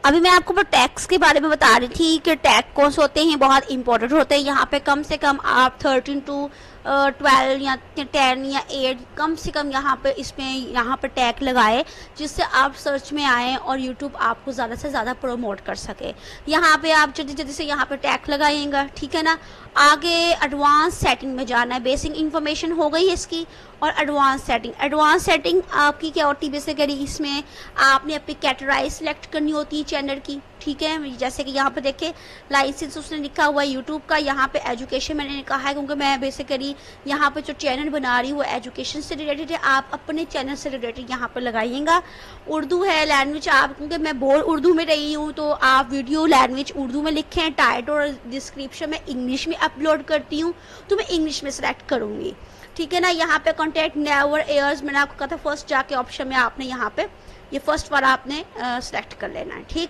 अभी मैं आपको टैक्स के बारे में बता रही थी कि टैग कौन से होते हैं, बहुत इंपॉर्टेंट होते हैं। यहाँ पे कम से कम आप 13 टू 12 या 10 या 8 कम से कम यहाँ पे टैग लगाए, जिससे आप सर्च में आए और यूट्यूब आपको ज़्यादा से ज़्यादा प्रमोट कर सके। यहाँ पे आप जल्दी जल्दी से यहाँ पे टैग लगाइएगा, ठीक है ना। आगे एडवांस सेटिंग में जाना है। बेसिक इन्फॉर्मेशन हो गई है इसकी, और एडवांस सेटिंग आपकी क्या होती है बेसिकली, इसमें आपने अपनी कैटेगराइज सेलेक्ट करनी होती है चैनल की, ठीक है। जैसे कि यहाँ पे देखे लाइसेंस उसने लिखा हुआ है यूट्यूब का, यहाँ पे एजुकेशन मैंने कहा है क्योंकि मैं बेसिकली यहाँ पे जो चैनल बना रही हूँ वो एजुकेशन से रिलेटेड है। आप अपने चैनल से रिलेटेड यहाँ पे लगाइएगा। उर्दू है लैंग्वेज, आप क्योंकि मैं बोल उर्दू में रही हूँ तो आप वीडियो लैंग्वेज उर्दू में लिखें। टाइटल और डिस्क्रिप्शन में इंग्लिश में अपलोड करती हूँ तो मैं इंग्लिश में सेलेक्ट करूँगी, ठीक है ना। यहाँ पे कॉन्टैक्ट नेवर एयर्स मैंने आपको कहा था फर्स्ट जाके ऑप्शन में आपने यहाँ पे ये फर्स्ट वाला आपने सेलेक्ट कर लेना है, ठीक।